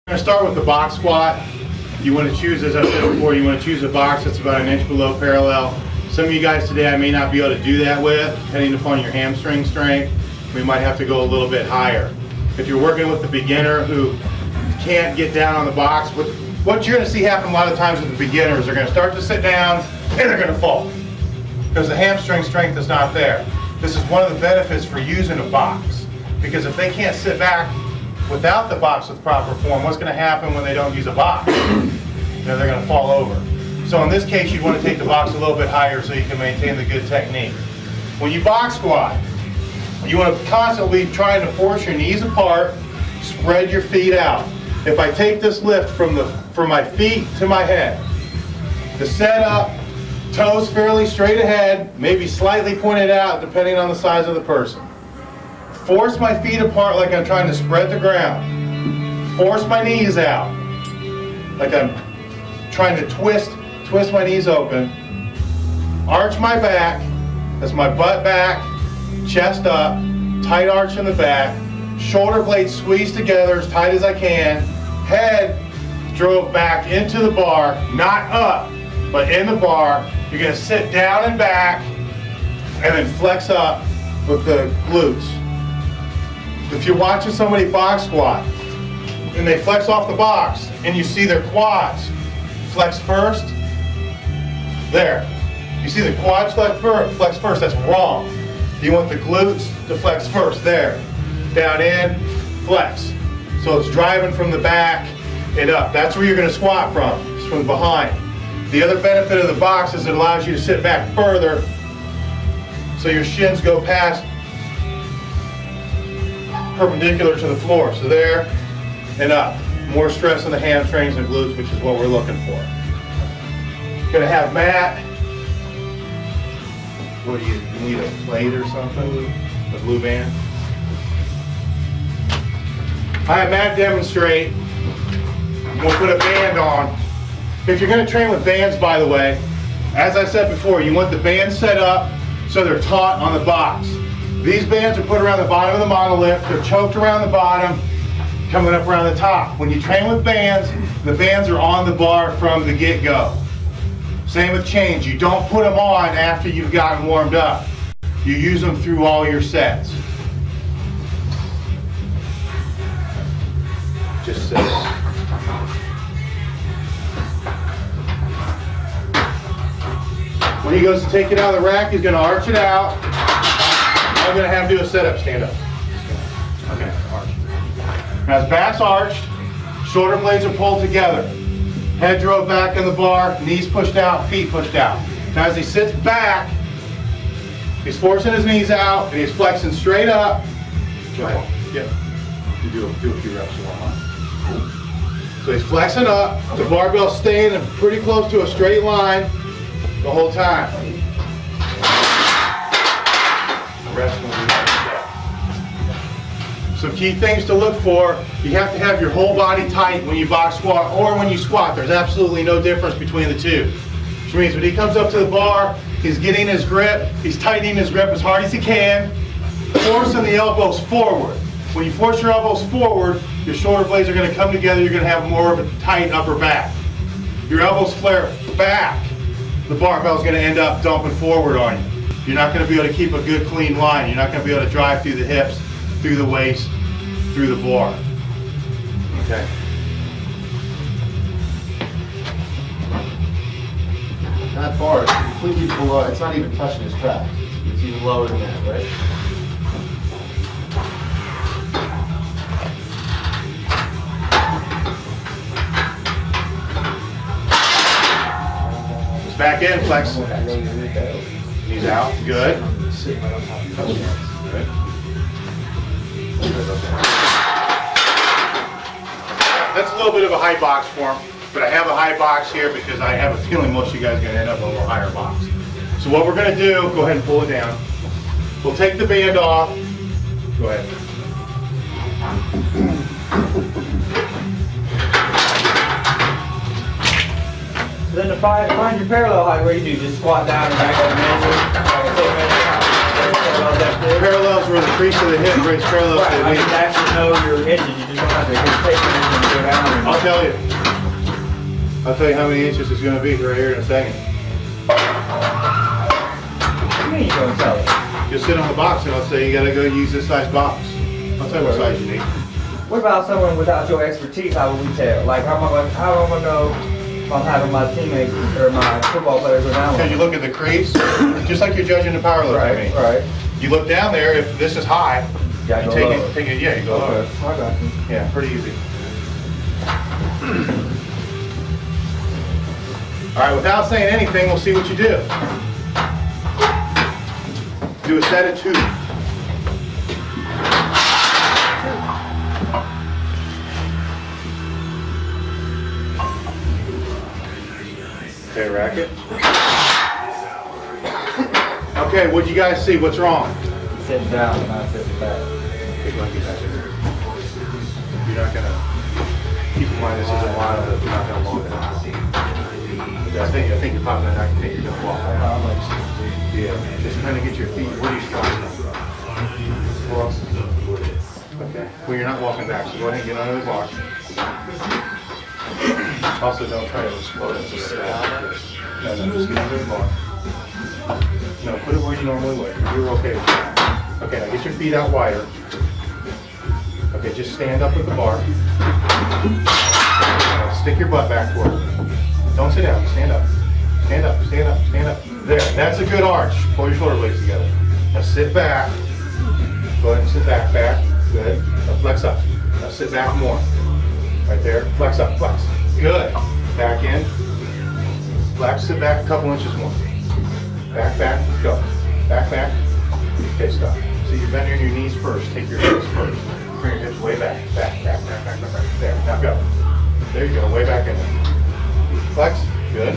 We're going to start with the box squat. You want to choose, as I said before, you want to choose a box that's about an inch below parallel. Some of you guys today I may not be able to do that with, depending upon your hamstring strength. We might have to go a little bit higher. If you're working with a beginner who can't get down on the box, what you're going to see happen a lot of times with the beginners, they're going to start to sit down and they're going to fall because the hamstring strength is not there. This is one of the benefits for using a box, because if they can't sit back without the box with proper form, what's going to happen when they don't use a box? They're going to fall over. So in this case, you'd want to take the box a little bit higher so you can maintain the good technique. When you box squat, you want to constantly try to force your knees apart, spread your feet out. If I take this lift from my feet to my head, the setup, toes fairly straight ahead, maybe slightly pointed out depending on the size of the person. Force my feet apart like I'm trying to spread the ground. Force my knees out like I'm trying to twist my knees open. Arch my back. That's my butt back, chest up, tight arch in the back. Shoulder blades squeezed together as tight as I can. Head drove back into the bar, not up, but in the bar. You're going to sit down and back and then flex up with the glutes. If you're watching somebody box squat and they flex off the box and you see their quads flex first, there. You see the quads flex first, that's wrong. You want the glutes to flex first, there. Down in, flex. So it's driving from the back and up. That's where you're going to squat from, it's from behind. The other benefit of the box is it allows you to sit back further so your shins go past perpendicular to the floor. So there and up. More stress on the hamstrings and glutes, which is what we're looking for. Gonna have mat. What do you need, a plate or something? A blue band? I have Matt demonstrate. We'll put a band on. If you're gonna train with bands, by the way, as I said before, you want the band set up so they're taut on the box. These bands are put around the bottom of the monolith. They're choked around the bottom, coming up around the top. When you train with bands, the bands are on the bar from the get-go. Same with chains. You don't put them on after you've gotten warmed up. You use them through all your sets. Just so. When he goes to take it out of the rack, he's going to arch it out. I'm going to have him do a setup. Stand up. Okay, arch. Now his back's arched, shoulder blades are pulled together. Head drove back in the bar, knees pushed out, feet pushed out. Now as he sits back, he's forcing his knees out and he's flexing straight up. Go ahead. Yeah. You do a few reps of warm up. So he's flexing up, the barbell's staying pretty close to a straight line the whole time. Rest will be like that. Some key things to look for: you have to have your whole body tight when you box squat or when you squat. There's absolutely no difference between the two. Which means when he comes up to the bar, he's getting his grip, he's tightening his grip as hard as he can, forcing the elbows forward. When you force your elbows forward, your shoulder blades are going to come together, you're going to have more of a tight upper back. Your elbows flare back, the barbell is going to end up dumping forward on you. You're not going to be able to keep a good clean line. You're not going to be able to drive through the hips, through the waist, through the bar. Okay. That bar is completely below, it's not even touching his track. It's even lower than that, right? Just back in, flex. Knees out, good. Good. That's a little bit of a high box form, but I have a high box here because I have a feeling most of you guys are going to end up in a little higher box. So what we're going to do, go ahead and pull it down. We'll take the band off. Go ahead. So then to find your parallel height, what do you do? Just squat down and back up manually. Parallel, that's good. Parallels where the crease of the hip breaks parallel Right, to the I knee. need to actually know your inches. You just don't have to hit tape and go down. And I'll tell you. I'll tell you how many inches it's going to be right here in a second. What do you mean you don't tell it? You'll sit on the box and I'll say you got to go use this size box. I'll tell you what size you need. What about someone without your expertise? How would we tell? Like, how am I going to know if I'm having my teammates or my football players go down? Because you look at the crease, just like you're judging the power lift. Right, I mean. right. You look down there. If this is high, You you go lower. take it. Yeah, you go lower. Okay, I got you. Yeah, pretty easy. All right, without saying anything, we'll see what you do. Do a set of 2. Okay, racket. Okay, what'd you guys see? What's wrong? Sitting down and not sitting back. Okay, go ahead and get back in there. You're not gonna, keep in mind this is a while, but you're not gonna walk it out. Okay, I think you're popping it out, I think you're gonna walk it out. Yeah, just kind of get your feet, what are you squatting? Okay, well you're not walking back, so go ahead and get under the bar. Also don't try to explode it, just sit down. No, just get under the bar. No, put it where you normally would, you're okay with that. Okay, now get your feet out wider. Okay, just stand up with the bar. Now stick your butt back forward. Don't sit down, stand up. Stand up, stand up, stand up. There, that's a good arch. Pull your shoulder blades together. Now sit back. Go ahead and sit back, Good. Now flex up. Now sit back more. Right there, flex up, flex. Good. Back in. Flex, sit back a couple inches more. Back, go. Back. Okay, stop. So you're bending your knees first. Take your hips first. Bring your hips way back. Back. There, now go. There you go, way back in there. Flex, good.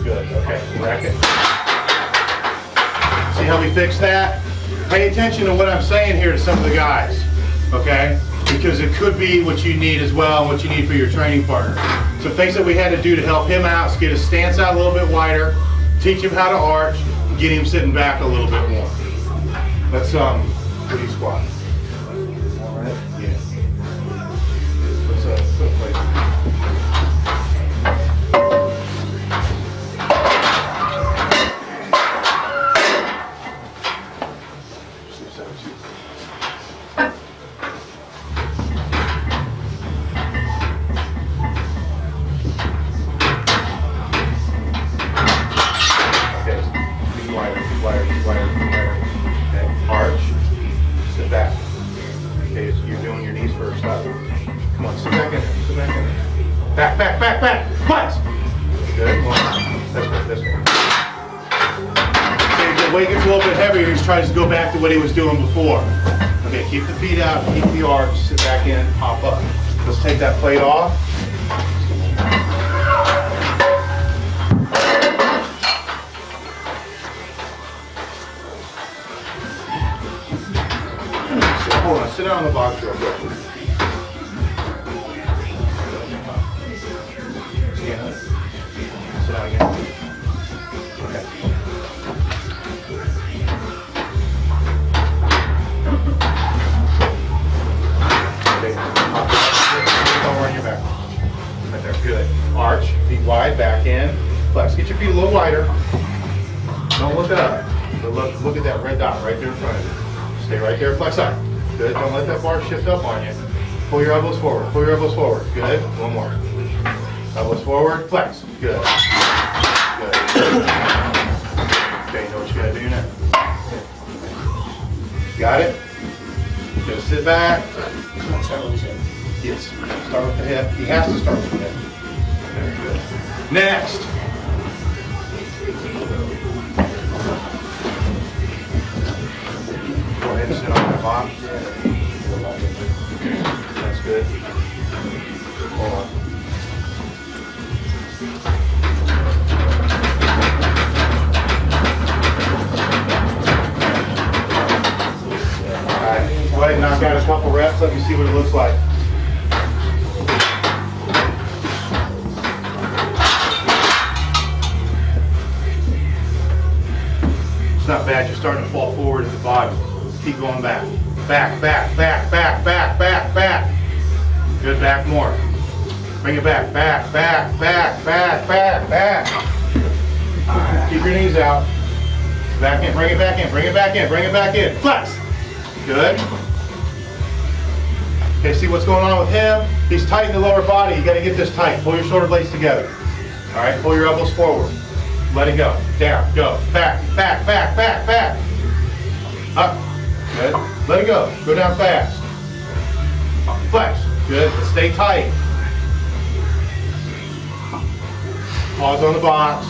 Good, okay, racket. See how we fix that? Pay attention to what I'm saying here to some of the guys, okay? Because it could be what you need as well, and what you need for your training partner. So things that we had to do to help him out is get his stance out a little bit wider, teach him how to arch, get him sitting back a little bit more. Let's pretty squat. All right. Yeah. Let's put a plate. Back. Flex. Good. That's good. Okay, the weight gets a little bit heavier. He's trying to go back to what he was doing before. Okay, keep the feet out, keep the arch, sit back in, pop up. Let's take that plate off. Hold on, sit down on the box real quick. Sit down again. Okay. Over on your back. Right there, good. Arch, feet wide, back in. Flex. Get your feet a little wider. Don't look up. But look at that red dot right there in front of you. Stay right there, flex up. Good. Don't let that bar shift up on you. Pull your elbows forward. Pull your elbows forward. Good. One more. Elbows forward. Flex. Good. Good. Okay, you know what you gotta do now. Got it? Just sit back. Yes. Start with the hip. He has to start with the hip. Very good. Next. Go ahead and sit on that box. That's good. Hold on. Alright, go ahead and knock out a couple reps. Let me see what it looks like. not bad. You're starting to fall forward at the bottom. Keep going back. Back, back, back, back, back, back, back. Good, back more. Bring it back, back, back, back, back, back, back. Keep your knees out. Back in, bring it back in, bring it back in, bring it back in. Flex. Good. Okay, see what's going on with him? He's tight in the lower body. You got to get this tight. Pull your shoulder blades together. All right, pull your elbows forward. Let it go. Down, go. Back, back, back, back, back. Up. Good. Let it go. Go down fast. Flex. Good. Stay tight. Pause on the box.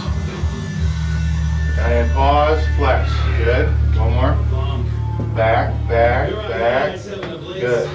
And pause. Flex. Good. One more. Back, back, back. Good.